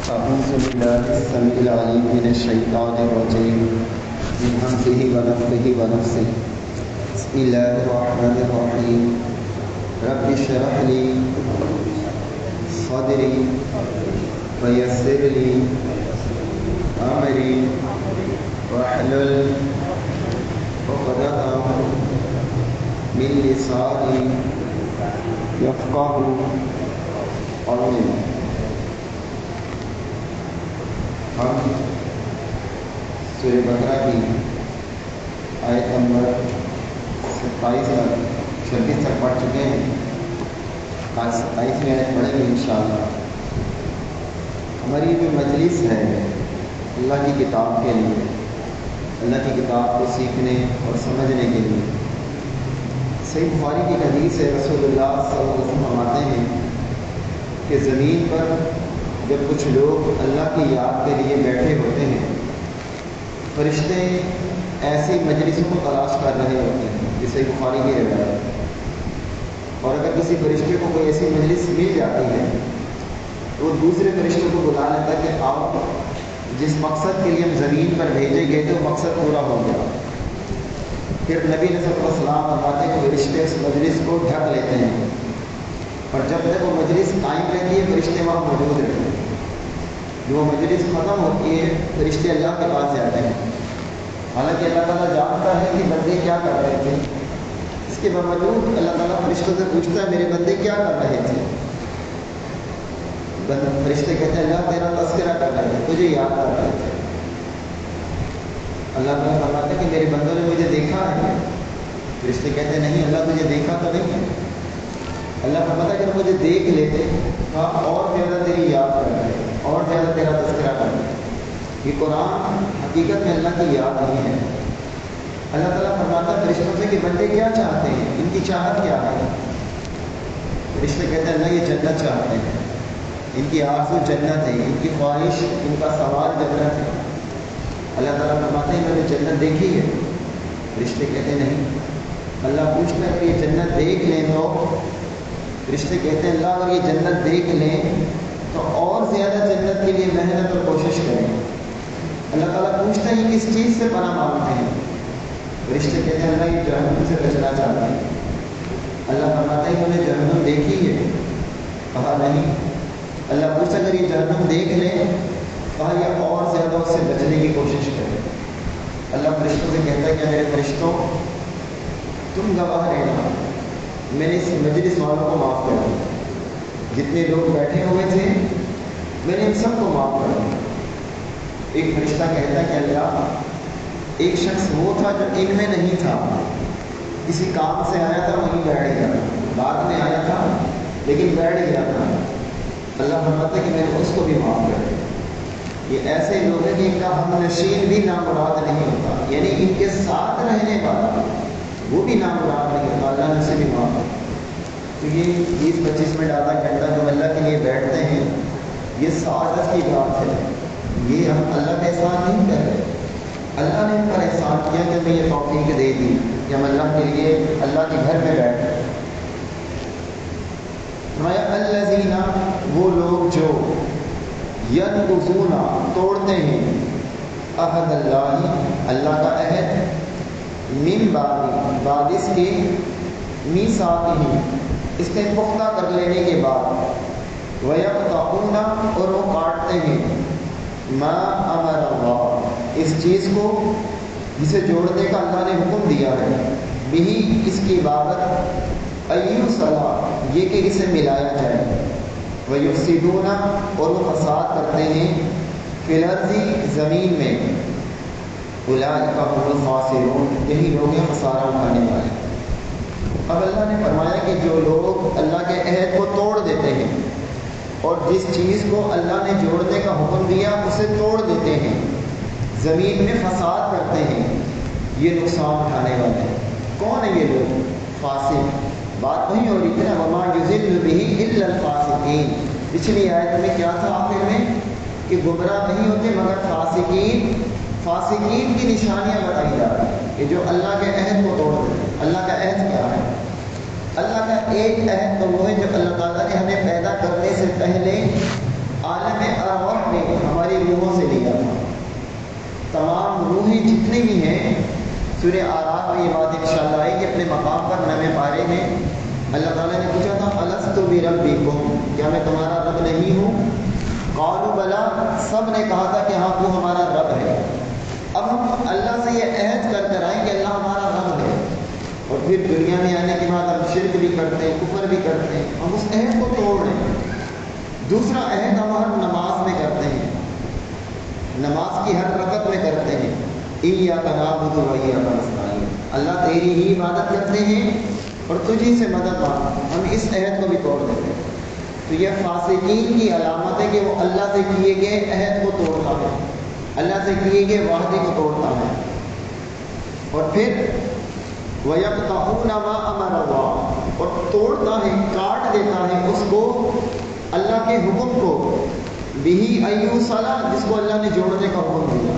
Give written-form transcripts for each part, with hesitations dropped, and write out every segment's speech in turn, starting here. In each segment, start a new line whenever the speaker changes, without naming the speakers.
أعوذ بالله السميع العليم من الشيطان الرجيم من همزه ونفخه ونفثه بسم الله الرحمن الرحيم رب اشرح لي صدري ويسر لي أمري واحلل عقدة من لساني يفقهوا قولي. ہم سورہ بقرہ کی آیت نمبر 27 اور 26 تک پڑھ چکے ہیں. آج 27ویں آیت پڑھیں گے انشاءاللہ. ہماری جو مجلس ہے اللہ کی کتاب کے لیے، اللہ کی کتاب کو سیکھنے اور سمجھنے کے لیے. صحیح بخاری کی حدیث ہے، رسول اللہ صلی اللہ علیہ وسلم فرماتے ہیں کہ زمین پر جب کچھ لوگ اللہ کی یاد کے لیے بیٹھے ہوتے ہیں، فرشتے ایسی مجلسوں کو تلاش کر رہے ہوتے ہیں جسے بخاری کی روایت. اور اگر کسی فرشتے کو کوئی ایسی مجلس مل جاتی ہے تو وہ دوسرے فرشتوں کو بلا لیتا ہے کہ آپ جس مقصد کے لیے ہم زمین پر بھیجے گئے تھے وہ مقصد پورا ہو گیا. پھر نبی صلی اللہ علیہ وسلم فرماتے ہیں کہ فرشتے اس مجلس کو ڈھک لیتے ہیں، اور جب تک وہ مجلس قائم رہتی ہے فرشتے وہاں موجود رہتے ہیں. جو مجلس ختم ہوتی ہے فرشتے اللہ کے پاس جاتے ہیں. حالانکہ اللہ تعالیٰ جانتا ہے کہ بندے کیا کر رہے تھے، اس کے باوجود اللہ تعالیٰ فرشتوں سے پوچھتا ہے میرے بندے کیا کر رہے تھے. فرشتے کہتے ہیں اللہ تیرا تذکرہ کر رہے تھے، تجھے یاد کر رہے تھے. اللہ تعالیٰ فرماتا ہے کہ میرے بندوں نے مجھے دیکھا ہے. فرشتے کہتے ہیں نہیں اللہ تجھے دیکھا تو نہیں ہے. اللہ فرماتا ہے کہ مجھے دیکھ لیتے اور زیادہ تیری یاد کر رہے ہیں اور زیادہ تیرا تذکرہ کر رہے ہیں. یہ قرآن حقیقت میں اللہ کی یاد نہیں ہے. اللہ تعالیٰ فرماتا ہے فرشتوں سے کہ بندے کیا چاہتے ہیں، ان کی چاہت کیا ہے. فرشتے کہتے ہیں اللہ یہ جنت چاہتے ہیں، ان کی آرزو جنت ہے، ان کی خواہش، ان کا سوال جنت ہے. اللہ تعالیٰ فرماتے ہیں میں نے جنت دیکھی ہے. فرشتے کہتے ہیں نہیں. اللہ پوچھتا ہے کہ یہ جنت دیکھ لیں تو فرشتے کہتے ہیں اللہ اگر یہ جنت دیکھ لیں تو اور زیادہ جنت کے لیے محنت اور کوشش کریں. اللہ تعالیٰ پوچھتا ہے یہ کس چیز سے پناہ مانگتے ہیں. فرشتے کہتے ہیں اللہ یہ جہنم سے بچنا چاہتے ہیں. اللہ فرماتا ہے انہوں نے جہنم دیکھی ہے. کہا نہیں. اللہ پوچھتا اگر یہ جہنم دیکھ لیں کہا یہ اور زیادہ اس سے بچنے کی کوشش کریں. اللہ فرشتوں سے کہتا ہے کہ میرے فرشتوں تم گواہ رہنا، میں نے اس مجلس والوں کو معاف کر دیا. جتنے لوگ بیٹھے ہوئے تھے میں نے ان سب کو معاف کر دیا. ایک فرشتہ کہتا ہے کہ اللہ ایک شخص وہ تھا جو ان میں نہیں تھا، کسی کام سے آیا تھا وہیں بیٹھ گیا، بعد میں آیا تھا لیکن بیٹھ گیا تھا. اللہ فرماتا ہے کہ میں نے اس کو بھی معاف کر دیا. یہ ایسے لوگ ہیں کہ ان کا ہم نشین بھی نامراد نہیں ہوتا، یعنی ان کے ساتھ رہنے والا وہ بھی نامراد نہیں ہوتا. اللہ نے اسے بھی معاف کر. تو یہ 20-25 منٹ آدھا گھنٹہ جو اللہ کے لیے بیٹھتے ہیں یہ سعادت کی بات ہے. یہ ہم اللہ کا احسان نہیں کر رہے، اللہ نے ان پر احسان کیا کہ ہمیں یہ توفیق دے دی کہ ہم اللہ کے لیے اللہ کے گھر میں بیٹھے. الذین وہ لوگ جو ینقضون توڑتے ہیں عہد اللہ کا عہد، من بعد اس کے میثاقہ اس کے پختہ کر لینے کے بعد، وَيَقْطَعُونَ اور وہ کاٹتے ہیں ما امر اللہ اس چیز کو جسے جوڑنے کا اللہ نے حکم دیا ہے، بھی اس کی عبادت، ایوصلا یہ کہ اسے ملایا جائے، وَيُفْسِدُونَ اور وہ فساد کرتے ہیں فی الارض زمین میں، اولئک هم الخاسرون یہی لوگ ہیں خسارہ اٹھانے والے. اب اللہ نے فرمایا کہ جو لوگ اللہ کے عہد کو توڑ دیتے ہیں اور جس چیز کو اللہ نے جوڑنے کا حکم دیا اسے توڑ دیتے ہیں، زمین میں فساد کرتے ہیں، یہ نقصان اٹھانے والے ہیں. کون ہے یہ لوگ؟ فاسق. بات وہی ہو رہی تھی نا وما یضل به الا الفاسقین. پچھلی آیت میں کیا تھا آخر میں کہ گمراہ نہیں ہوتے مگر فاسقین. فاسقین کی نشانیاں بتائی جا رہی ہیں کہ جو اللہ کے عہد کو توڑ دیتے ہیں. اللہ کا عہد کیا ہے؟ اللہ کا ایک عہد تو وہ ہے جو اللہ تعالیٰ نے ہمیں پیدا کرنے سے پہلے عالم ارواح میں ہماری روحوں سے لیا تھا. تمام روحیں جتنی بھی ہیں، سورہ اعراف میں یہ بات انشاءاللہ آئے گی اپنے مقام پر 9 پارے میں. اللہ تعالیٰ نے پوچھا تھا الست بربکم، کیا میں تمہارا رب نہیں ہوں؟ قالوا بلا، سب نے کہا تھا کہ ہاں وہ ہمارا رب ہے. اب ہم اللہ سے یہ عہد کر کر آئیں کہ اللہ ہمارا رب ہے، اور پھر دنیا میں آنے کے بعد ہم شرک بھی کرتے ہیں، کفر بھی کرتے ہیں، ہم اس عہد کو توڑ رہے ہیں. دوسرا عہد ہم ہر نماز میں کرتے ہیں، نماز کی ہر رکعت میں کرتے ہیں، ایاک نعبد و ایاک نستعین، اللہ تیری ہی عبادت کرتے ہیں اور تجھی سے مدد مانگتے ہیں. ہم اس عہد کو بھی توڑ دیتے ہیں. تو یہ فاسقین کی علامت ہے کہ وہ اللہ سے کیے گئے عہد کو توڑتا ہے، اللہ سے کیے گئے وعدے کو توڑتا ہے. اور پھر وَيَقْطَعُونَ مَا أَمَرَ اللَّهُ، اور توڑتا ہے، کاٹ دیتا ہے اس کو، اللہ کے حکم کو، بِهِ أَن يُوصَلَ، جس کو اللہ نے جوڑنے کا حکم دیا.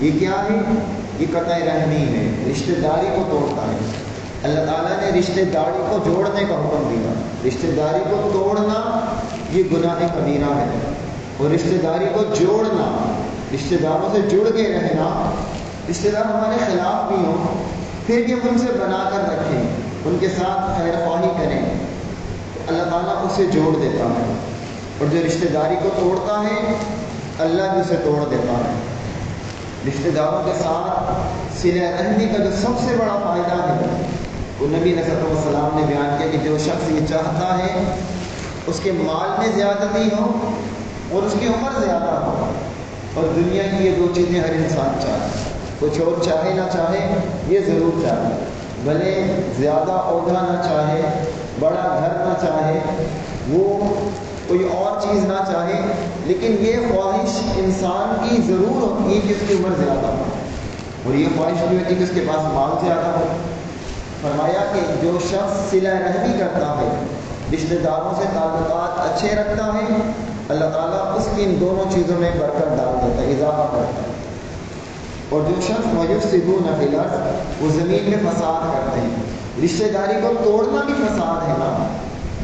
یہ کیا ہے؟ یہ قطع رحمی ہے، رشتہ داری کو توڑتا ہے. اللہ تعالیٰ نے رشتہ داری کو جوڑنے کا حکم دیا. رشتہ داری کو توڑنا یہ گناہ کبیرہ ہے، اور رشتہ داری کو جوڑنا، رشتہ داروں سے جڑ کے رہنا، رشتہ دار ہمارے خلاف بھی ہوں پھر بھی ہم ان سے بنا کر رکھیں، ان کے ساتھ خیر خواہی کریں، تو اللہ تعالیٰ اسے جوڑ دیتا ہے. اور جو رشتہ داری کو توڑتا ہے اللہ بھی اسے توڑ دیتا ہے. رشتہ داروں کے ساتھ صلہ رحمی کا جو سب سے بڑا فائدہ ہے وہ نبی علیہ السلام نے بیان کیا کہ جو شخص یہ چاہتا ہے اس کے مال میں زیادتی ہو اور اس کی عمر زیادہ ہو، اور دنیا کی یہ 2 چیزیں ہر انسان چاہے، کچھ اور چاہے نہ چاہے یہ ضرور چاہے، بھلے زیادہ عہدہ نہ چاہے، بڑا گھر نہ چاہے، وہ کوئی اور چیز نہ چاہے، لیکن یہ خواہش انسان کی ضرور ہوتی ہے کہ اس کی عمر زیادہ ہو، اور یہ خواہش بھی ہوتی ہے کہ اس کے پاس مال زیادہ ہو. فرمایا کہ جو شخص صلہ رحمی کرتا ہے، رشتہ داروں سے تعلقات اچھے رکھتا ہے، اللہ تعالیٰ اس کی ان دونوں چیزوں میں برکت ڈال دیتا ہے، اضافہ کرتا ہے. اور جو شخص وَيُفْسِدُونَ فِي الْأَرْضِ، وہ زمین میں فساد کرتے ہیں. رشتہ داری کو توڑنا بھی فساد ہے نا.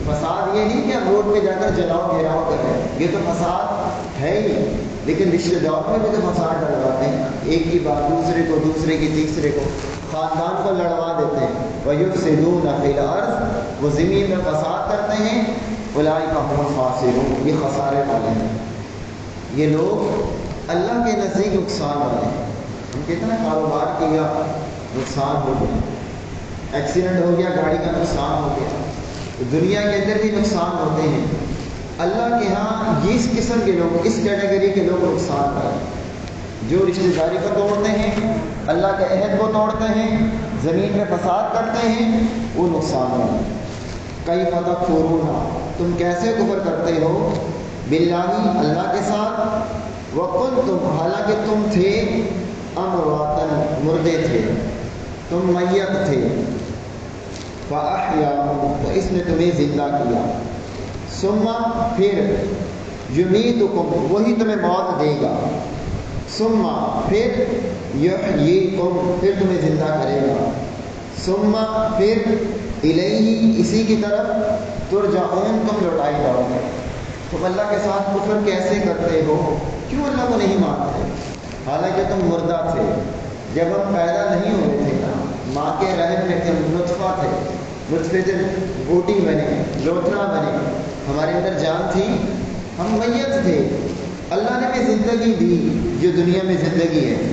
فساد یہ نہیں کہ ہم روڈ پہ جا کر جلاؤ گھیراؤ کر رہے ہیں، یہ تو فساد ہے ہی، لیکن رشتہ داروں میں بھی تو فساد ڈلواتے ہیں، ایک کی بات دوسرے کو، دوسرے کی تیسرے کو، خاندان کو لڑوا دیتے ہیں. وَيُفْسِدُونَ فِي الْأَرْضِ، وہ زمین میں فساد کرتے ہیں. اولئک هم الخاسرون، یہ خسارے والے ہیں. یہ لوگ اللہ کے نزدیک نقصان والے ہیں. ہم کہتے ہیں کاروبار کیا نقصان ہو گیا، ایکسیڈنٹ ہو گیا، گاڑی کا نقصان ہو گیا، دنیا کے اندر بھی نقصان ہوتے ہیں. اللہ کے ہاں یہ اس قسم کے لوگ، اس کیٹیگری کے لوگ نقصان پائے، جو رشتہ داری کو توڑتے ہیں، اللہ کے عہد کو توڑتے ہیں، زمین میں فساد کرتے ہیں، وہ نقصان ہے. کئی فتح فرونا، تم کیسے کفر کرتے ہو، باللہ اللہ کے ساتھ، وکنتم، حالانکہ تم تھے، امواتن، مردے تھے، تم میت تھے، فاحیاکم، تو اس نے تمہیں زندہ کیا، ثم، پھر، یمیتکم، وہی تمہیں موت دے گا، ثم، پھر، یحییکم، پھر تمہیں زندہ کرے گا، ثم، پھر، الیہ، اسی کی طرف، ترجعون، تم لوٹائے جاؤ گے. تم اللہ کے ساتھ کفر کیسے کرتے ہو، کیوں اللہ کو نہیں مانتے، حالانکہ تم مردہ تھے. جب ہم پیدا نہیں ہوئے تھے نا، ماں کے رحم میں تھے، نطفہ تھے، نطفے سے بوٹی بنے، لوتھڑا بنے، ہمارے اندر جان تھی، ہم میت تھے. اللہ نے ہمیں زندگی دی جو دنیا میں زندگی ہے،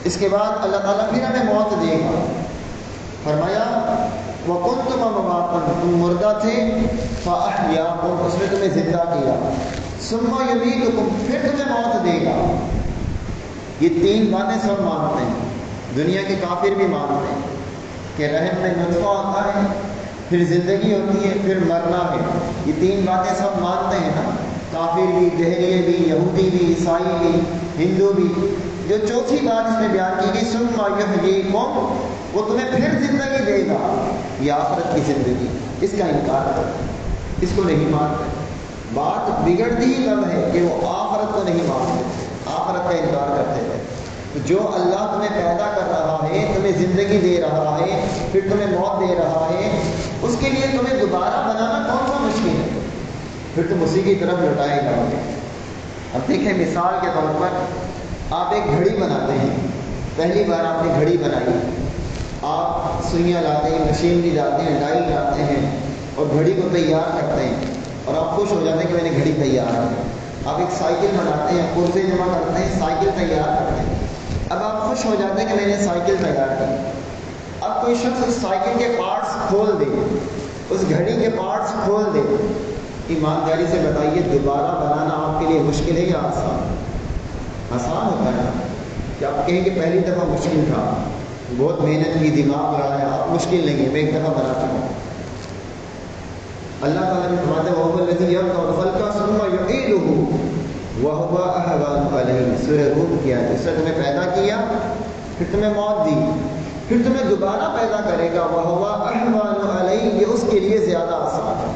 اس کے بعد اللہ تعالیٰ پھر ہمیں موت دے گا. فرمایا وَكُنْتُمْ أَمْوَاتًا، تم مردہ تھے، فَأَحْيَاكُمْ، اس نے تمہیں زندہ کیا، ثُمَّ يُمِيتُكُمْ، پھر تمہیں موت دے گا. یہ 3 باتیں سب مانتے ہیں، دنیا کے کافر بھی مانتے ہیں کہ رحم میں نطفہ ہوتا ہے، پھر زندگی ہوتی ہے، پھر مرنا ہے. یہ 3 باتیں سب مانتے ہیں نا، کافر بھی، دہریے بھی، یہودی بھی، عیسائی بھی، ہندو بھی. جو چوتھی بات اس میں بیان کی گئی، ثم یحییکم، وہ تمہیں پھر زندگی دے گا، یہ آخرت کی زندگی، اس کا انکار کرتے ہیں، اس کو نہیں مانتے. بات بگڑتی ہی تب ہے کہ وہ آخرت کو نہیں مانتے، آخرت کا انکار کرتے ہیں. جو اللہ تمہیں پیدا کر رہا ہے، تمہیں زندگی دے رہا ہے، پھر تمہیں موت دے رہا ہے، اس کے لیے تمہیں دوبارہ بنانا کون سا مشکل ہے، پھر تم اسی کی طرف لوٹائے جاؤ گے. اب دیکھیں مثال کے طور پر آپ ایک گھڑی بناتے ہیں، پہلی بار آپ نے گھڑی بنائی، آپ سوئیاں لاتے ہیں، مشینری لاتے ہیں، ڈائل لاتے ہیں اور گھڑی کو تیار کرتے ہیں اور آپ خوش ہو جاتے ہیں کہ میں نے گھڑی تیار کی۔ آپ ایک سائیکل بناتے ہیں، پرزے جمع کرتے ہیں، سائیکل تیار کرتے ہیں، اب آپ خوش ہو جاتے ہیں کہ میں نے سائیکل تیار کی۔ اب کوئی شخص اس سائیکل کے پارٹس کھول دے، اس گھڑی کے پارٹس کھول دے، ایمانداری سے بتائیے دوبارہ بنانا آپ کے لیے مشکل ہے یا آسان؟ آسان ہوتا ہے کہ آپ کہیں کہ پہلی دفعہ مشکل تھا، بہت محنت کی، دماغ لڑایا، آپ مشکل نہیں ہے، میں ایک دفعہ بنا چکا ہوں۔ اللہ تعالیٰ نے فرمایا وَهُوَ الَّذِي يَبْدَأُ الْخَلْقَ ثُمَّ يُعِيدُهُ وَهُوَ أَهْوَنُ عَلَيْهِ، سورہ روم کی آیت۔ اس نے تمہیں پیدا کیا، پھر تمہیں موت دی، پھر تمہیں دوبارہ پیدا کرے گا، وَهُوَ أَهْوَنُ عَلَيْهِ، یہ اس کے لیے زیادہ آسان ہے۔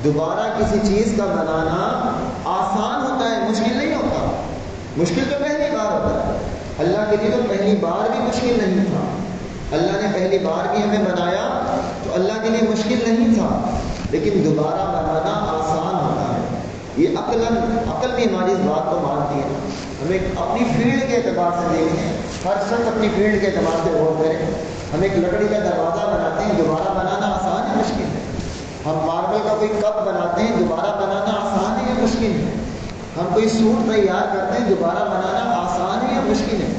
دوبارہ کسی چیز کا بنانا آسان ہوتا ہے، مشکل نہیں ہوتا۔ مشکل تو پہلی بار ہوتا ہے، اللہ کے لیے تو پہلی بار بھی مشکل نہیں تھا۔ اللہ نے پہلی بار بھی ہمیں بنایا تو اللہ کے لیے مشکل نہیں تھا، لیکن دوبارہ بنانا آسان ہوتا ہے۔ یہ عقل بھی ہماری اس بات کو مانتی ہے۔ ہمیں اپنی فیلڈ کے اعتبار سے دیکھیں، ہر شخص اپنی فیلڈ کے اعتبار سے غور کریں۔ ہم ایک لکڑی کا دروازہ بناتے ہیں، دوبارہ بنانا آسان ہے مشکل ہے؟ ہم ماربل کا کوئی کپ بناتے ہیں، دوبارہ بنانا آسان ہے یا مشکل ہے؟ ہم کوئی سوٹ تیار کرتے ہیں، دوبارہ بنانا آسان ہے یا مشکل ہے؟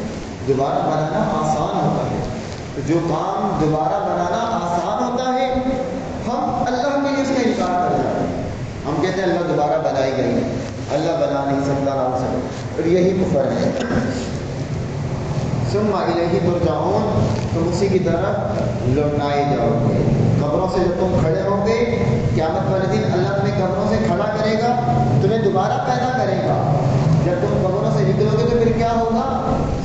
دوبارہ بنانا آسان ہوتا ہے۔ جو کام دوبارہ بنانا آسان ہوتا ہے، ہم اللہ کے لیے اس کا انکار کر جاتے ہیں۔ ہم کہتے ہیں اللہ دوبارہ بنائی گئی ہے، اللہ بنا نہیں سکتا، نہ سکتا، اور یہی کفر ہے۔ ثم الیہ ترجعون، تم اسی کی طرف لوٹائے جاؤ گے۔ قبروں سے جب تم کھڑے ہو گے، قیامت والے دن اللہ تمہیں قبروں سے کھڑا کرے گا، تمہیں دوبارہ پیدا کرے گا۔ جب تم قبروں سے نکلو گے تو پھر کیا ہوگا؟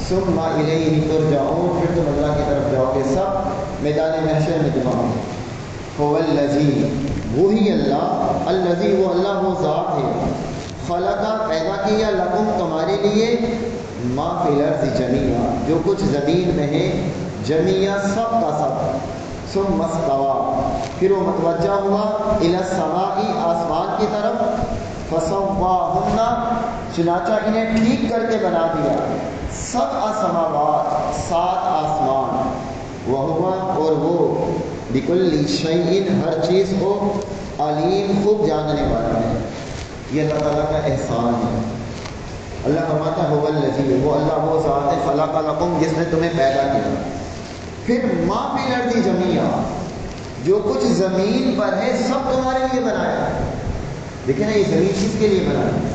ثم الیہ ترجعون، پھر تم اللہ کی طرف جاؤ گے، سب میدان محشر میں جمع ہوں گے۔ هو الذی، وہی اللہ، الذی وہ اللہ، وہ ذات ہے، خلقہ پیدا کیا، لکم تمہارے لیے، ما فی الارض جمیعا جو کچھ زمین میں ہے، جمیعا سب کا سب، ثم استوی پھر وہ متوجہ ہوا، الی السماء آسمان کی طرف، فسواہن چنانچہ انہیں ٹھیک کر کے بنا دیا، سبع سماوات سات آسمان، وہوا اور وہ، بکل شیء ہر چیز کو، علیم خوب جاننے والا ہے۔ یہ اللہ تعالیٰ کا احسان ہے۔ اللہ فرماتا ہے هو الذی، وہ اللہ وہ ذات ہے، خلق لکم جس نے تمہیں پیدا کیا، پھر ما فی الارض جمیعا جو کچھ زمین پر ہے سب تمہارے لیے بنایا ہے۔ دیکھیں نا، یہ زمین کس کے لیے بنایا ہے؟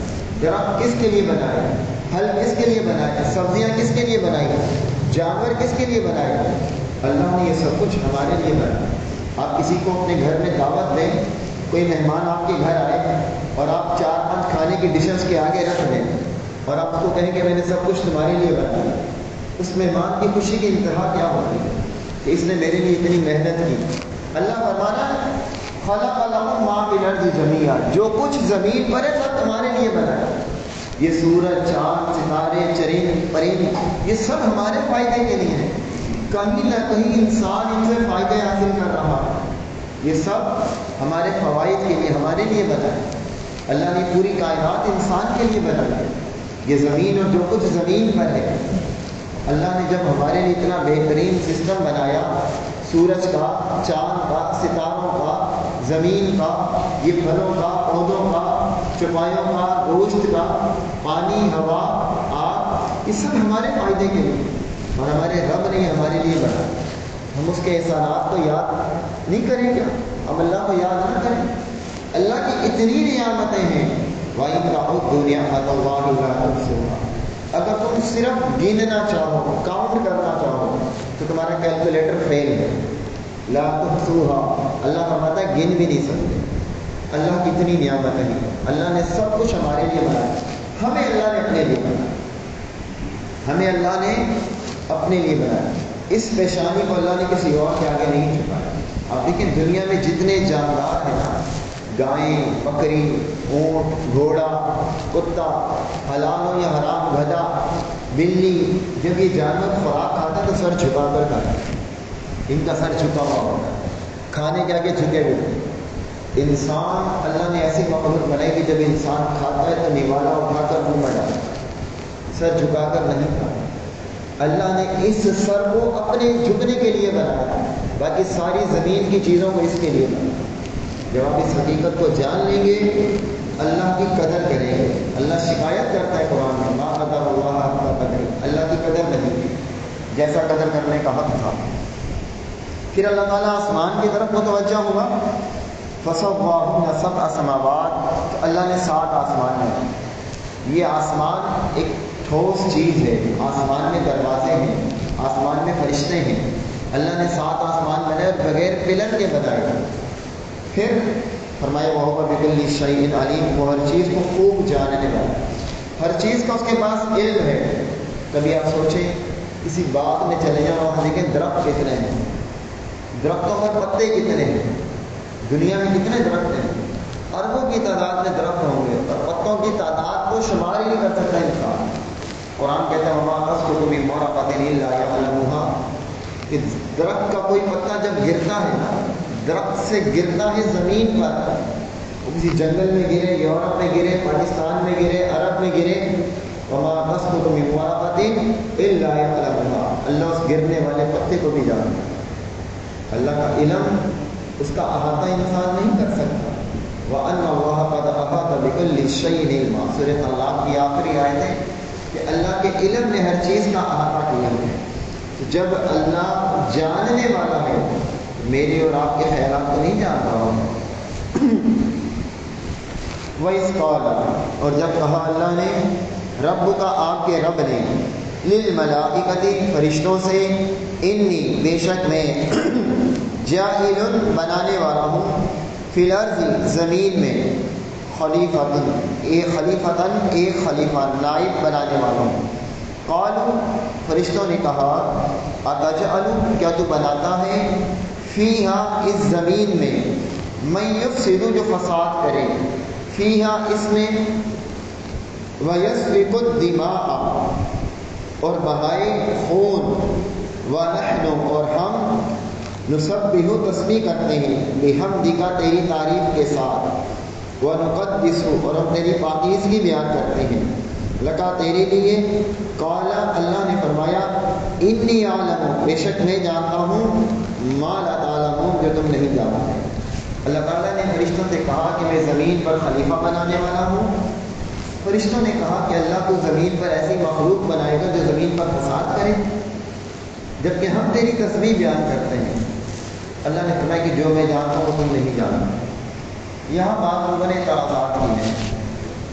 درخت کس کے لیے بنایا ہے؟ پھل کس کے لیے بنایا ہے؟ سبزیاں کس کے لیے بنائی ہیں؟ جانور کس کے لیے بنائے ہیں؟ اللہ نے یہ سب کچھ ہمارے لیے بنایا۔ آپ کسی کو اپنے گھر میں دعوت دیں، کوئی مہمان آپ کے گھر آئے اور آپ 4-5 کھانے کی ڈشز کے آگے رکھ دیں اور آپ کو کہیں کہ میں نے سب کچھ تمہارے لیے بنایا، اس مہمان کی خوشی کی انتہا کیا ہوتی ہے کہ اس نے میرے لیے اتنی محنت کی۔ اللہ فرمانا خلق لکم ما فی الارض جمیعا جو کچھ زمین پر ہے سب تمہارے لیے بنایا۔ یہ سورج، چاند، ستارے، چرند، پرند، یہ سب ہمارے فائدے کے لیے ہیں۔ کہیں نہ کہیں انسان ان سے فائدے حاصل کر رہا ہے۔ یہ سب ہمارے فوائد کے لیے، ہمارے لیے بنا ہے۔ اللہ نے پوری کائنات انسان کے لیے بنائی ہے۔ یہ زمین اور جو کچھ زمین پر ہے، اللہ نے جب ہمارے لیے اتنا بہترین سسٹم بنایا، سورج کا، چاند کا، ستاروں کا، زمین کا، یہ پھلوں کا، پودوں کا، چوپایوں کا، گوشت کا، پانی، ہوا، آگ، یہ سب ہمارے فائدے کے لیے، اور ہمارے رب نے ہمارے لیے بنا۔ ہم اس کے احسانات کو یاد نہیں کریں کیا؟ ہم اللہ کو یاد نہ کریں؟ اللہ کی اتنی نعمتیں ہیں، وَإِن تَعُدُّوا نِعْمَتَ اللَّهِ لَا تُحْصُوهَا، اگر تم صرف گننا چاہو، کاؤنٹ کرنا چاہو تو تمہارا کیلکولیٹر فیل ہے۔ لا تحصوها، اللہ فرماتا ہے گن بھی نہیں سکتے۔ اللہ کی اتنی نعمتیں ہیں، اللہ نے سب کچھ ہمارے لیے بنایا، ہمیں اللہ نے اپنے لیے بنایا، ہمیں اللہ نے اپنے لیے بنایا۔ اس پیشانی کو اللہ نے کسی اور کے آگے نہیں چھپایا۔ آپ دیکھیں دنیا میں جتنے جاندار ہیں نا، گائیں، بکری، اونٹ، گھوڑا، کتا، حلال ہو یا حرام، گدھا، بلی، جب یہ جانور خوراک کھاتا ہے تو سر چھپا کر کھاتا ہے، ان کا سر چھپا ہوا ہوتا ہے، کھانے کے آگے جھکے ہوئے۔ انسان اللہ نے ایسی مخلوق بنائی کہ جب انسان کھاتا ہے تو نوالا اٹھا کر منہ میں ڈالتا ہے، سر جھکا کر نہیں کھاتا۔ اللہ نے اس سر کو اپنے جھکنے کے لیے بنایا، باقی ساری زمین کی چیزوں کو اس کے لیے بنایا۔ جب آپ اس حقیقت کو جان لیں گے اللہ کی قدر کریں گے۔ اللہ شکایت کرتا ہے قرآن میں، ما قدر اللہ حق قدر، اللہ کی قدر نہیں جیسا قدر کرنے کا حق تھا۔ پھر اللہ تعالیٰ آسمان کی طرف متوجہ ہوا، فَسَوَّاهُنَّ سَبْعَ سَمَاوَاتٍ، تو اللہ نے 7 آسمان بنائے۔ یہ آسمان ایک ٹھوس چیز ہے، آسمان میں دروازے ہیں، آسمان میں فرشتے ہیں۔ اللہ نے 7 آسمان بنائے اور بغیر پلر کے بنائے۔ پھر فرمایا وَهُوَ بِكُلِّ شَيْءٍ عَلِيمٌ، وہ ہر چیز کو خوب جاننے والا، ہر چیز کا اس کے پاس علم ہے۔ کبھی آپ سوچیں کسی باغ میں چلے جاؤ اور دیکھیں درخت کتنے ہیں، درختوں پر پتے کتنے ہیں، دنیا میں کتنے درخت ہیں، اربوں کی تعداد میں درخت ہوں گے اور پتوں کی تعداد کو شمار ہی نہیں کر سکتا انسان۔ قرآن کہتا ہے وَمَا تَسْقُطُ مِن وَرَقَةٍ إِلَّا يَعْلَمُهَا، کہ درخت کا کوئی پتا جب گرتا ہے نا، درخت سے گرتا ہے زمین پر، وہ کسی جنگل میں گرے، یورپ میں گرے، پاکستان میں گرے، عرب میں گرے، وَمَا تَسْقُطُ مِن وَرَقَةٍ إِلَّا يَعْلَمُهَا، اللہ اس گرنے والے پتے کو بھی جانتا ہے۔ اللہ کا علم، اس کا احاطہ انسان نہیں کر سکتا۔ وَأَنَّ اللَّهَ قَدْ أَحَاطَ بِكُلِّ شَيْءٍ عِلْمًا، سورۃ طلاق کی آخری آیت ہے کہ اللہ کے علم نے ہر چیز کا احاطہ کیا ہے۔ جب اللہ جاننے والا ہے، میرے اور آپ کے خیالات کو نہیں جان رہا ہوں۔ وَإِذْ قَالَ، اور جب کہا اللہ نے، رب کا آپ کے رب نے، لِلْمَلَائِكَةِ فرشتوں سے، انی بے شک میں، جاعل بنانے والا ہوں، فی الارض زمین میں، خلیفتن ایک خلیفہ نائب بنانے والا ہوں۔ قالوا فرشتوں نے کہا، اتجعل کیا تو بناتا ہے، فیہا اس زمین میں، من یفسد جو فساد کرے، فیہا اس میں، ویسفک الدماء اور بہائے خون، ونحن اور ہم، نسبح تسبیح کرتے ہیں، بحمدک تیری تعریف کے ساتھ، ونقدس اور ہم تیری پاکیزگی بیان کرتے ہیں، لکا تیرے لیے، قال اللہ نے فرمایا، انی اعلم بے شک میں جانتا ہوں، ما لا تعلمون جو تم نہیں جانتے۔ اللہ تعالیٰ نے فرشتوں سے کہا کہ میں زمین پر خلیفہ بنانے والا ہوں۔ فرشتوں نے کہا کہ اللہ تو زمین پر ایسی مخلوق بنائے گا جو زمین پر فساد کرے، جبکہ ہم تیری تسبیح بیان کرتے ہیں۔ اللہ نے فرمایا کہ جو میں جانتا ہوں تم نہیں جانتے۔ یہاں بعض لوگوں نے اعتراضات کی ہیں،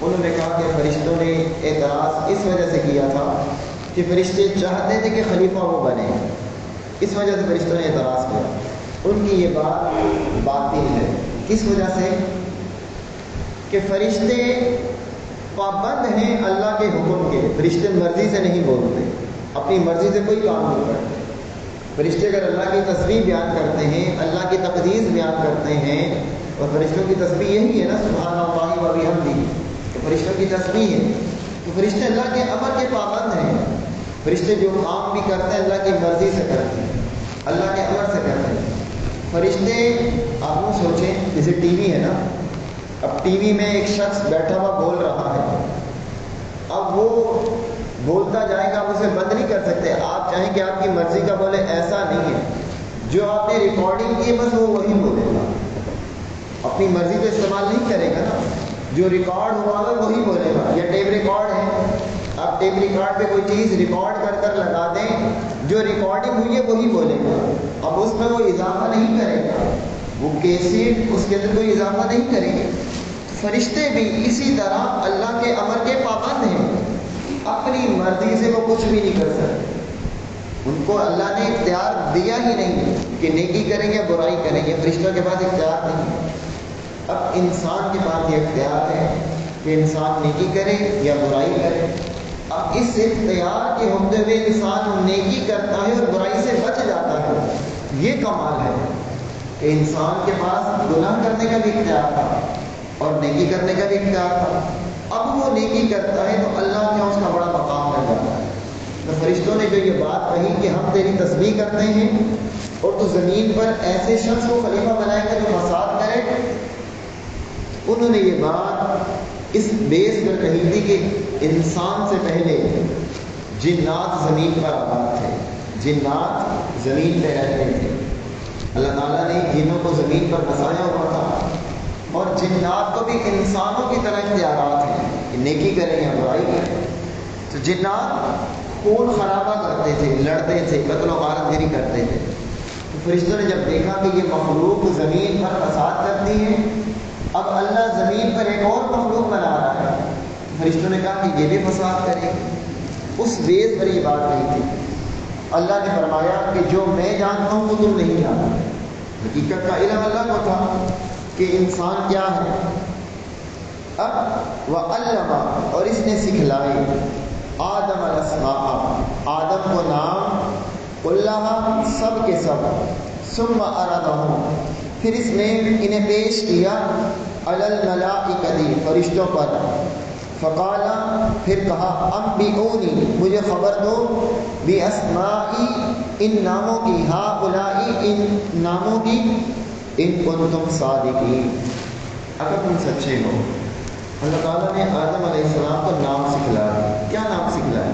انہوں نے کہا کہ فرشتوں نے اعتراض اس وجہ سے کیا تھا کہ فرشتے چاہتے تھے کہ خلیفہ وہ بنے، اس وجہ سے فرشتوں نے اعتراض کیا۔ ان کی یہ بات باطل ہے۔ کس وجہ سے؟ کہ فرشتے پابند ہیں اللہ کے حکم کے، فرشتے مرضی سے نہیں بولتے، اپنی مرضی سے کوئی کام نہیں کرتے۔ فرشتے اگر اللہ کی تسبیح بیان کرتے ہیں، اللہ کی تقدیس بیان کرتے ہیں، اور فرشتوں کی تسبیح یہی ہے نا، سبحان اللہ و بحمدہ، تو فرشتوں کی تسبیح ہے، تو فرشتے اللہ کے امر کے پابند ہیں۔ فرشتے جو کام بھی کرتے ہیں اللہ کی مرضی سے کرتے ہیں، اللہ کے امر سے کرتے ہیں۔ فرشتے آپ لوگ سوچیں، جیسے ٹی وی ہے نا، اب ٹی وی میں ایک شخص بیٹھا ہوا بول رہا ہے، اب وہ بولتا جائے گا، آپ اسے بند نہیں کر سکتے، آپ چاہیں کہ آپ کی مرضی کا بولے، ایسا نہیں ہے۔ جو آپ نے ریکارڈنگ کی بس وہ وہی بولے گا، اپنی مرضی تو استعمال نہیں کرے گا نا، جو ریکارڈ ہوا ہے وہی بولے گا۔ یا ٹیپ ریکارڈ ہے، آپ ٹیپ ریکارڈ پہ کوئی چیز ریکارڈ کر کر لگا دیں، جو ریکارڈنگ ہوئی ہے وہی بولے گا، اب اس میں وہ اضافہ نہیں کرے گا، وہ کیسٹ اس کے اندر کوئی اضافہ نہیں کریں گے۔ فرشتے بھی اسی طرح اللہ کے امر کے پابند ہیں، اپنی مرضی سے وہ کچھ بھی نہیں کر سکتے۔ ان کو اللہ نے اختیار دیا ہی نہیں کہ نیکی کریں یا برائی کریں گے، فرشتوں کے پاس اختیار نہیں۔ اب انسان کے پاس یہ اختیار ہے کہ انسان نیکی کرے یا برائی کرے۔ اب اس اختیار کے ہوتے ہوئے انسان نیکی کرتا ہے اور برائی سے بچ جاتا ہے، یہ کمال ہے کہ انسان کے پاس گناہ کرنے کا بھی اختیار تھا اور نیکی کرنے کا بھی اختیار تھا۔ اب وہ نیکی کرتا ہے تو اللہ کا اس کا بڑا مقام بن جاتا ہے۔ تو فرشتوں نے جو یہ بات کہی کہ ہم تیری تسبیح کرتے ہیں اور تو زمین پر ایسے شخص کو خلیفہ بنائے گا جو فساد کرے، انہوں نے یہ بات اس بیس پر کہی تھی کہ انسان سے پہلے جنات زمین پر آباد تھے، جنات زمین پہ رہتے تھے۔ اللہ تعالیٰ نے جنوں کو زمین پر بسایا ہوا تھا، اور جنات کو بھی انسانوں کی طرح اختیارات ہیں کہ نیکی کریں یا برائی کریں۔ تو جنات خون خرابہ کرتے تھے، لڑتے تھے، قتل و غارت گری کرتے تھے۔ تو فرشتوں نے جب دیکھا کہ یہ مخلوق زمین پر فساد کرتی ہے، اب اللہ زمین پر ایک اور مخلوق بنا رہا ہے، فرشتوں نے کہا کہ یہ بھی فساد کرے گی۔ اس بیس پر یہ بات نہیں تھی۔ اللہ نے فرمایا کہ جو میں جانتا ہوں وہ تم نہیں جانتے۔ حقیقت کا علم اللہ کو تھا کہ انسان کیا ہے۔ اب وَعَلَّمَ، اور اس نے سکھلائے، آدم الاسماء، آدم کو نام، کلھا، سب کے سب، ثم عرضہم، پھر اس نے انہیں پیش کیا، علی الملائکۃ، فرشتوں پر، فقال، پھر کہا، انبئونی، مجھے خبر دو، باسماء، ان ناموں کی، ہؤلاء، ان ناموں کی، ان کنتم صادقین، اگر تم سچے ہو۔ اللہ تعالیٰ نے آدم علیہ السلام کو نام سکھلایا۔ کیا نام سکھلایا؟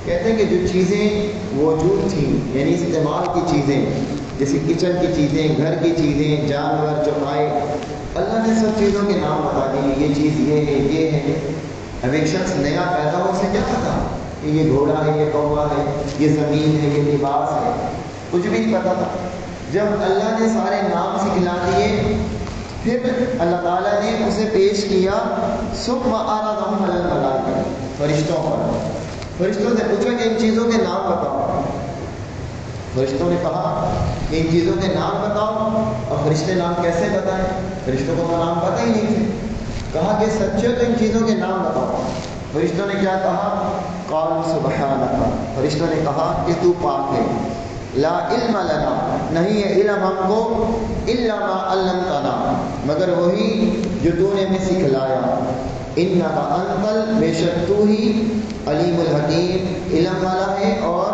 کہتے ہیں کہ جو چیزیں موجود تھیں، یعنی استعمال کی چیزیں، جیسے کچن کی چیزیں، گھر کی چیزیں، جانور جو آئے، اللہ نے سب چیزوں کے نام بتا دیے، یہ چیز یہ ہے، یہ ہے۔ اب ایک شخص نیا پیدا ہو، اسے کیا پتا کہ یہ گھوڑا ہے، یہ کوا ہے، یہ زمین ہے، یہ لباس ہے، کچھ بھی نہیں پتا تھا۔ جب اللہ نے سارے نام سکھلا دیے، پھر اللہ تعالیٰ نے اسے پیش کیا، ثم عرضہم علی الملائکہ، فرشتوں پر۔ فرشتوں سے پوچھا کہ ان چیزوں کے نام بتاؤ۔ فرشتوں نے کہا کہ ان چیزوں کے نام بتاؤ۔ اور فرشتے نام کیسے بتائیں؟ فرشتوں کو تو نام پتہ ہی نہیں تھے۔ کہا کہ سچے تو ان چیزوں کے نام بتاؤ۔ فرشتوں نے کیا کہا؟ قالوا سبحانک، فرشتوں نے کہا کہ تو پاک ہے، لا علم لنا، نہیں ہے علم ہم کو، الا ما علمتنا، مگر وہی جو تو نے ہمیں سکھلایا، انک انت، بے شک تو ہی، علیم الحکیم، علم والا ہے اور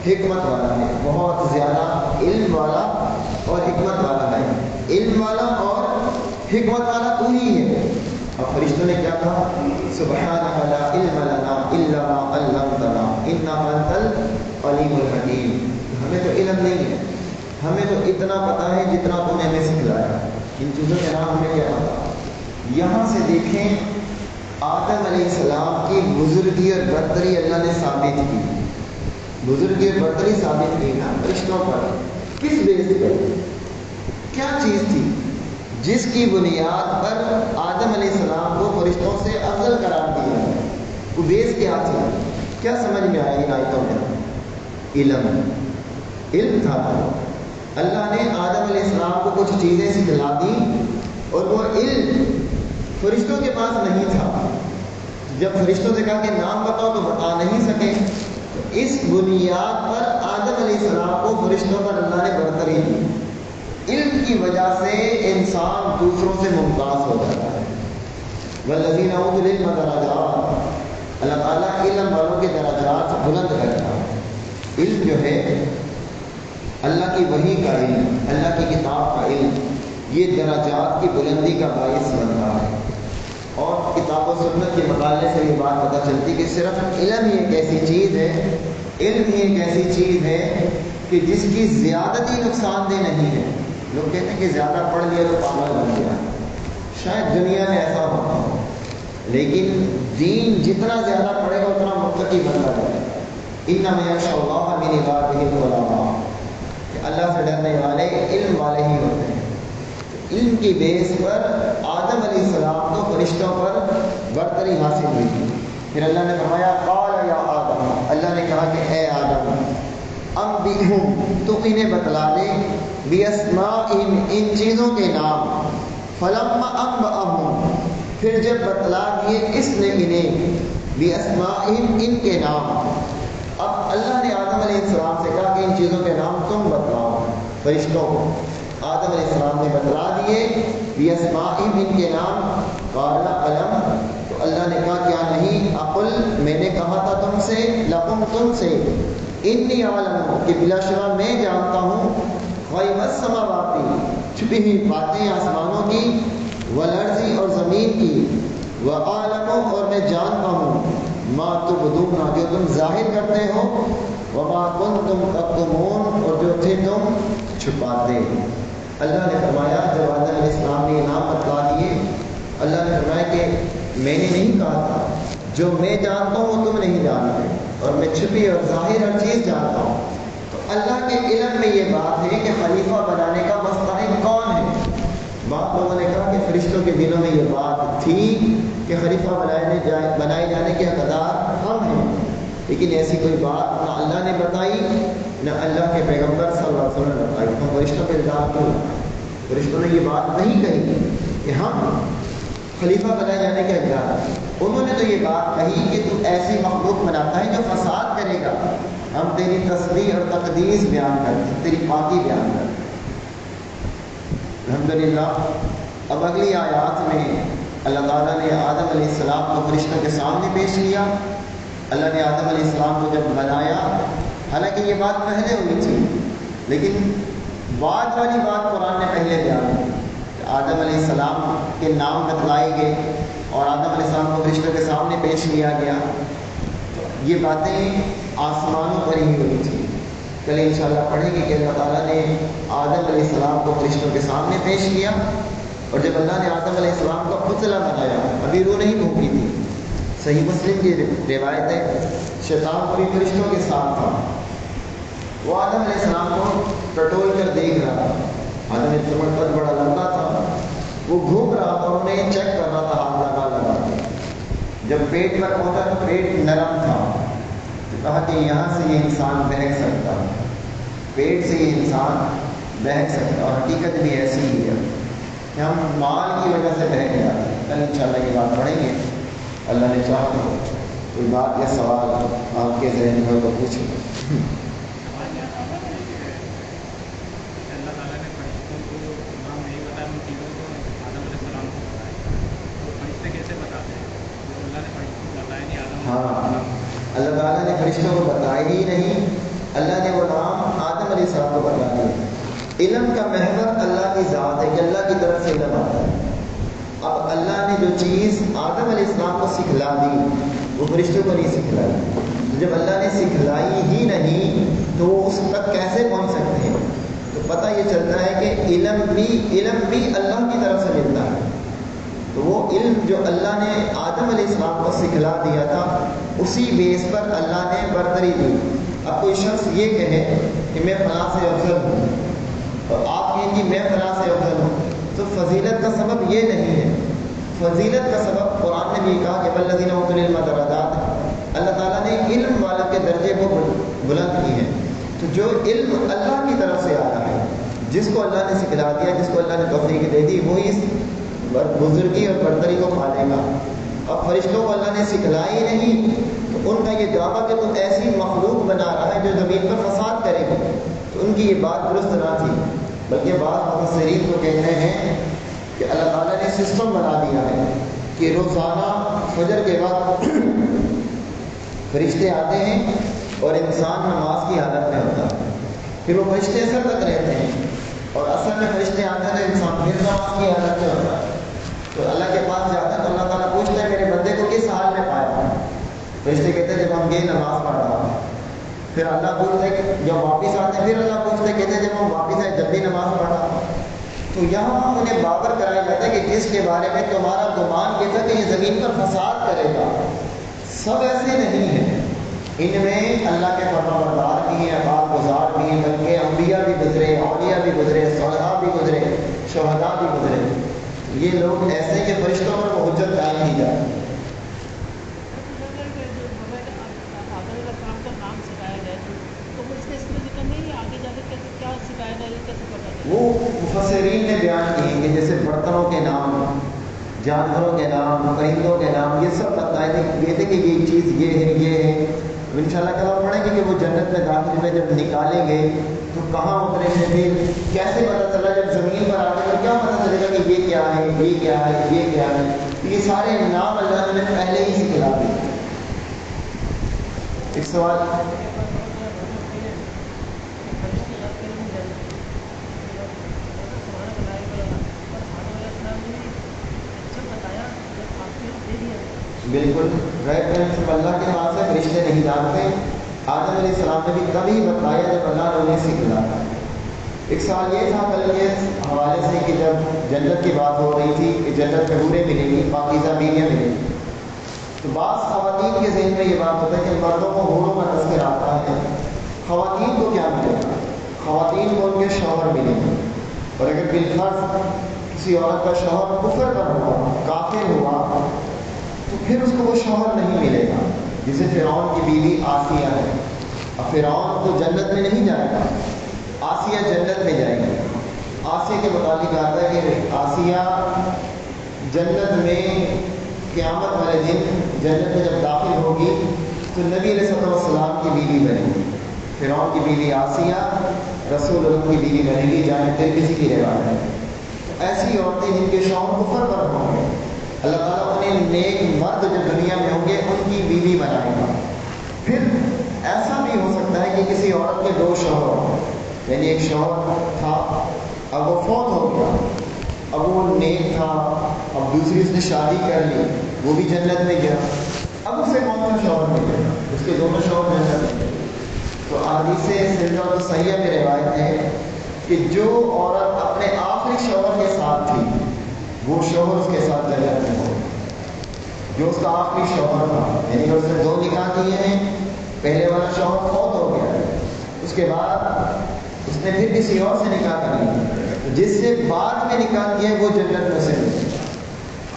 حکمت والا ہے، بہت زیادہ علم والا اور حکمت والا ہے، علم والا اور حکمت والا تو ہی ہے۔ اور فرشتوں نے کیا کہا؟ سبحانک لا علم لنا الا ما علمتنا انک انت العلیم الحکیم، ہمیں تو علم نہیں ہے، ہمیں تو اتنا پتا ہے جتنا تو نے ہمیں سکھلایا، ان چیزوں کے نام ہمیں کیا پتا۔ یہاں سے دیکھیں آدم علیہ السلام کی بزرگی اور برتری اللہ نے ثابت کی، بزرگی اور برتری ثابت کی نا فرشتوں پر۔ کس بیس پر؟ کیا چیز تھی جس کی بنیاد پر آدم علیہ السلام کو فرشتوں سے افضل قرار دیا؟ وہ بیس کیا تھی؟ کیا سمجھ میں آیا ان آیتوں میں؟ علم، علم تھا۔ اللہ نے آدم علیہ السلام کو کچھ چیزیں سکھلا دی، اور وہ علم فرشتوں کے پاس نہیں تھا۔ جب فرشتوں سے کہا کہ نام بتاؤ تو بتا نہیں سکے، تو اس بنیاد پر آدم علیہ السلام کو فرشتوں پر اللہ نے برتری دی۔ علم کی وجہ سے انسان دوسروں سے ممتاز ہو جاتا ہے۔ والذین اوتوا العلم درجات، اللہ تعالیٰ علم والوں کے درجات بلند کرتا ہے۔ علم جو ہے اللہ کی وحی کا علم، اللہ کی کتاب کا علم، یہ درجات کی بلندی کا باعث بنتا ہے۔ اور کتاب و سنت کے مطالعے سے یہ بات پتہ چلتی کہ صرف علم ہی ایک ایسی چیز ہے، علم ہی ایک ایسی چیز ہے کہ جس کی زیادتی نقصان دہ نہیں ہے۔ لوگ کہتے ہیں کہ زیادہ پڑھ لیا تو پاگل بن گیا، شاید دنیا میں ایسا ہوتا ہو، لیکن دین جتنا زیادہ پڑھے گا اتنا متقی بنتا جائے گا۔ انما یخشی اللہ من عبادہ العلماء، کہ اللہ سے ڈرنے والے علم والے ہی ہوتے ہیں۔ علم کی بیس پر آدم علیہ السلام کو فرشتوں پر برتری حاصل ہوئی تھی۔ پھر اللہ نے فرمایا قال یا آدم، اللہ نے کہا کہ اے آدم، انبئہم، تو انہیں بتلا دے، باسمائہم، ان چیزوں کے نام، فلما انبأہم، پھر جب بتلا دیے اس نے انہیں، باسمائہم، ان کے نام۔ اب اللہ نے آدم علیہ السلام سے کہا کہ ان چیزوں کے نام تم بتلاؤ فرشتوں کو۔ آدم علیہ السلام نے بتلا دیے، باسمائہم، ان کے نام۔ قال الم، تو اللہ نے کہا کیا نہیں، اقل، میں نے کہا تھا تم سے، لکم، تم سے، انی عالم، کہ بلا شبہ میں جانتا ہوں، غیب السماوات، چھپی ہوئی باتیں آسمانوں کی، والارض اور زمین کی، وعالم اور میں جانتا ہوں، ما تبدون جو تم ظاہر کرتے ہو، وما کنتم تکتمون اور جو تھے تم چھپاتے۔ اللہ نے فرمایا جب آدم علیہ السلام نے انعام بتلا دیے، اللہ نے فرمایا کہ میں نے نہیں کہا تھا جو میں جانتا ہوں وہ تم نہیں جانتے، اور میں چھپی اور ظاہر ہر چیز جانتا ہوں۔ تو اللہ کے علم میں یہ بات ہے کہ خلیفہ بنانے کا مستحق کون ہے۔ بعض لوگوں نے کہا کہ فرشتوں کے دلوں میں یہ بات تھی کہ خلیفہ بنائے جانے کے حقدار ہم ہیں، لیکن ایسی کوئی بات نہ اللہ نے بتائی نہ اللہ کے پیغمبر صلی اللہ علیہ وسلم نے بتائی۔ ہم فرشتوں پہ الزام کیوں؟ فرشتوں نے یہ بات نہیں کہی کہ ہم خلیفہ بنائے جانے کے حقدار ہیں۔ انہوں نے تو یہ بات کہی کہ تو ایسی مخلوق بناتا ہے جو فساد کرے گا، ہم تیری تسبیح اور تقدیس بیان کرتے، تیری پاکی بیان کرتے۔ الحمدللہ اب اگلی آیات میں اللہ تعالیٰ نے آدم علیہ السلام کو فرشتوں کے سامنے پیش کیا۔ اللہ نے آدم علیہ السلام کو جب بنایا، حالانکہ یہ بات پہلے ہوئی تھی، لیکن بعد والی بات قرآن نے پہلے بیان کی۔ آدم علیہ السلام کے نام بتلائے گئے اور آدم علیہ السلام کو فرشتوں کے سامنے پیش کیا گیا۔ تو یہ باتیں آسمانوں پر ہی ہوئی تھی۔ کل انشاءاللہ پڑھیں گے کہ اللہ تعالیٰ نے آدم علیہ السلام کو فرشتوں کے سامنے پیش کیا، اور جب اللہ نے آدم علیہ السلام کو پتلا بنایا، ابھی روح نہیں بھونکی تھی۔ صحیح مسلم کی روایت ہے، شیطان کو بھی فرشتوں کے ساتھ تھا، وہ آدم علیہ السلام کو ٹٹول کر دیکھ رہا تھا۔ آدم علیہ السلام قد بڑا لمبا تھا، وہ گھوم رہا تھا، انہیں چیک کر رہا تھا ہاتھ لگا کے۔ جب پیٹ پر پہنچا تو پیٹ نرم تھا، تو کہا کہ یہاں سے یہ انسان بہک سکتا ہے، پیٹ سے یہ انسان بہک سکتا، اور حقیقت بھی ایسی ہی ہے کہ ہم مال کی وجہ سے بہک جاتے ہیں۔ کل انشاءاللہ یہ بات پڑھیں گے، اللہ نے چاہا تو کوئی بات یا سوال آپ کے ذہن میں ہو تو پوچھیں۔ ہاں، اللہ تعالیٰ نے فرشتوں کو بتایا ہی نہیں، اللہ نے وہ نام آدم علیہ السلام کو بتا دیا۔ علم کا محور اللہ کی ذات ہے کہ اللہ کی طرف سے علم آتا ہے۔ اب اللہ نے جو چیز آدم علیہ السلام کو سکھلا دی وہ فرشتوں کو نہیں سکھلائی۔ جب اللہ نے سکھلائی ہی نہیں تو وہ اس تک کیسے پہنچ سکتے ہیں؟ تو پتہ یہ چلتا ہے کہ علم بھی اللہ کی طرف سے ملتا ہے۔ تو وہ علم جو اللہ نے آدم علیہ السلام کو سکھلا دیا تھا، اسی بیس پر اللہ نے برتری دی۔ اب کوئی شخص یہ کہے کہ میں فلاں سے افضل ہوں، اور آپ کہیں کہ میں فلاں سے افضل ہوں، تو فضیلت کا سبب یہ نہیں ہے۔ فضیلت کا سبب قرآن نے بھی کہا کہ والذین اوتوا العلم درجات، اللہ تعالیٰ نے علم والوں کے درجے کو بلند کی ہے۔ تو جو علم اللہ کی طرف سے آ رہا ہے، جس کو اللہ نے سکھلا دیا، جس کو اللہ نے توفیق دے دی، وہی اس بزرگی اور برتری کو پالے گا۔ اب فرشتوں کو اللہ نے سکھلائی نہیں، تو ان کا یہ دعویٰ کہ تم ایسی مخلوق بنا رہا ہے جو زمین پر فساد کرے گی، تو ان کی یہ بات درست نہ تھی۔ بلکہ بعض مفسرین کو کہتے ہیں کہ اللہ تعالیٰ نے سسٹم بنا دیا ہے کہ روزانہ فجر کے بعد فرشتے آتے ہیں اور انسان نماز کی حالت میں ہوتا ہے، پھر وہ فرشتے اثر تک رہتے ہیں، اور اصل میں فرشتے آتے ہیں تو انسان پھر نماز کی حالت میں ہوتا ہے۔ تو اللہ کے پاس جاتا ہے تو اللہ تعالیٰ پوچھتا ہے میرے بندے کو کس حال میں پایا؟ فرشتے کہتے ہیں جب ہم یہ نماز پڑھ رہا ہے۔ پھر اللہ پوچھتا ہے کہ جب واپس آتے ہیں، پھر اللہ پوچھتا ہے، کہتے ہیں جب ہم واپس آئے جب بھی نماز پڑھا۔ تو یہاں انہیں باور کرایا جاتا ہے کہ جس کے بارے میں تمہارا گمان یہ تھا کہ یہ زمین پر فساد کرے گا، سب ایسے نہیں ہیں۔ ان میں اللہ کے فرمانبردار بھی ہیں، عباد گزار بھی ہیں، بلکہ انبیاء بھی گزرے، اولیاء بھی گزرے، صالحہ بھی گزرے، شہداء بھی گزرے۔ یہ لوگ ایسے کہ فرشتوں پر وہ حجت قائم کی جائے۔ وہ مفسرین نے بیان کیے کہ جیسے برتنوں کے نام، جانوروں کے نام، پرندوں کے نام، یہ سب بتائے تھے کہ یہ چیز یہ ہے، یہ ہے۔ انشاءاللہ کل ہم پڑھیں گے کہ وہ جنت میں داخل میں جب نکالیں گے تو کہاں اترے ہیں، پھر کیسے پتہ چلا جب زمین پر آتے تو کیا پتہ چلے گا کہ یہ کیا ہے، یہ کیا ہے، یہ کیا ہے۔ یہ سارے نام اللہ نے پہلے ہی سکھلا دیے۔ ایک سوال، بالکل غیب علم صرف اللہ کے پاس ہے، فرشتے نہیں جانتے۔ آدم علیہ السلام نے بھی تبھی بتایا جب اللہ نے انہیں سکھلایا۔ ایک سوال یہ تھا کل کے حوالے سے کہ جب جنت کی بات ہو رہی تھی کہ جنت میں حوریں ملیں گی، پاکیزہ بیویاں ملیں گی، تو بعض خواتین کے ذہن میں یہ بات ہوتا ہے کہ مردوں کو حوروں کا تذکر آتا ہے، خواتین کو کیا ملے گا؟ خواتین کو ان کے شوہر ملیں گے، اور اگر بالفرض کسی عورت کا شوہر کفر پر ہوا، کافر ہوا، تو پھر اس کو وہ شوہر نہیں ملے گا۔ جسے فرعون کی بیوی آسیہ ہے، اب فرعون تو جنت میں نہیں جائے گا، آسیہ جنت میں جائے گی۔ آسیہ کے متعلق آتا ہے کہ آسیہ جنت میں قیامت والے دن جنت میں جب داخل ہوگی تو نبی علیہ السلام کی بیوی بنے گی۔ فرعون کی بیوی آسیہ رسول اللہ کی بیوی بنے گی، جہاں ترمذی کی روایت ہے۔ تو ایسی عورتیں جن کے شوہر کفر پر ہوں گے، اللہ تعالیٰ انہیں نیک مرد جو دنیا میں ہوں گے ان کی بیوی بنائے گا۔ پھر ایسا بھی ہو سکتا ہے کہ کسی عورت کے دو شوہر ہوں، یعنی ایک شوہر تھا اب وہ فوت ہو گیا، اب وہ نیک تھا، اب دوسری اس نے شادی کر لی، وہ بھی جنت میں گیا، اب اسے کون سا شوہر ملے گا؟ اس کے دونوں شوہر جنت میں گئے۔ تو حدیث سلسلہ و صحیح میں روایت ہے کہ جو عورت اپنے آخری شوہر کے ساتھ تھی وہ شوہر اس کے ساتھ جنت میں ہو، جو اس کا آخری شوہر تھا، یعنی کہ اس نے 2 نکاح کیے ہیں، پہلے والا شوہر فوت ہو گیا، اس کے بعد اس نے پھر کسی اور سے نکاح کر لیا، جس سے بعد میں نکاح کیا وہ جنت میں سے ملے،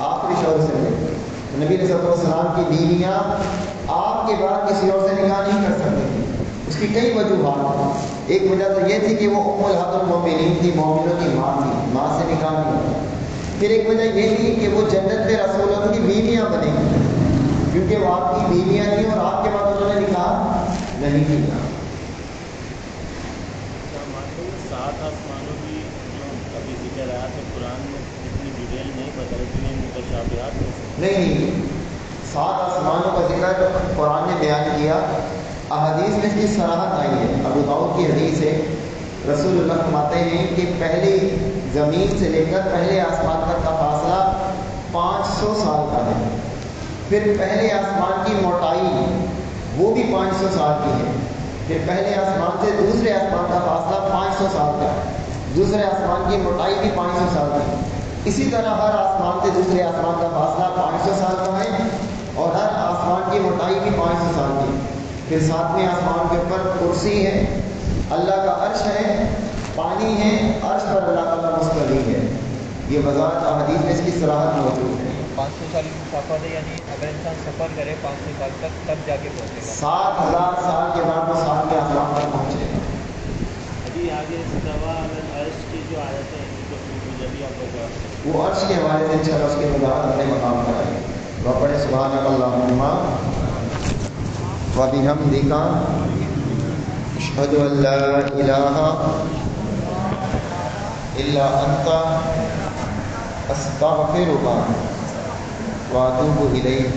آخری شوہر سے ملے۔ نبی علیہ السلام کی بیویاں آپ کے بعد کسی اور سے نکاح نہیں کر سکتی تھیں، اس کی کئی وجوہات۔ ایک وجہ تو یہ تھی کہ وہ ام الحد المؤمنین تھی، مومنوں کی ماں تھی، ماں سے نکاح نہیں ہوتا۔ پھر ایک وجہ یہ تھی کہ وہ جنت میں رسول اللہ کی بیویاں بنیں گی، کیونکہ وہ آپ کی بیویاں تھیں اور آپ کے بعد انہوں نے نکاح نہیں کیا۔
7 آسمانوں کی جو ابھی ذکر آیا تو قرآن میں اتنی ڈیٹیل نہیں بتائی کہ یہ متشابہات
نہیں، 7 آسمانوں کا ذکر قرآن نے بیان کیا، احادیث میں اس کی صراحت آئی ہے۔ ابو داؤد کی حدیث ہے، رسول اللہ فرماتے ہیں کہ پہلی زمین سے لے کر پہلے آسمان تک کا فاصلہ 500 سال کا ہے، پھر پہلے آسمان کی موٹائی وہ بھی 500 سال کی ہے، پھر پہلے آسمان سے دوسرے آسمان کا فاصلہ 500 سال کا ہے، دوسرے آسمان کی موٹائی بھی 500 سال کی ہے۔ اسی طرح ہر آسمان سے دوسرے آسمان کا فاصلہ 500 سال کا ہے اور ہر آسمان کی موٹائی بھی 500 سال کی۔ پھر 7ویں آسمان کے اوپر کرسی ہے، اللہ کا عرش ہے، پانی ہے، عرش پر اللہ تعالیٰ مستوی ہے۔ یہ وضاحت احادیث میں اس کی صراحت موجود ہے۔
500 سال کی مسافت ہے، یعنی اگر انسان سفر کرے 500 سال تک تب جا کے پہنچے گا۔
7000 سال کے بعد وہ 7ویں آسمان پر پہنچے گا۔
ابھی آگے استوا عرش کی جو آیتیں ہیں تو مجھے بھی آپ کو
وہ عرش کے حوالے سے انشاءاللہ اس کے وضاحت اپنے مقام پر آئے گی۔ وہ پڑھے سبحانک اللہم و بحمدک اشہد ان لا الہ الا انت استغفرک و اتوب الیک۔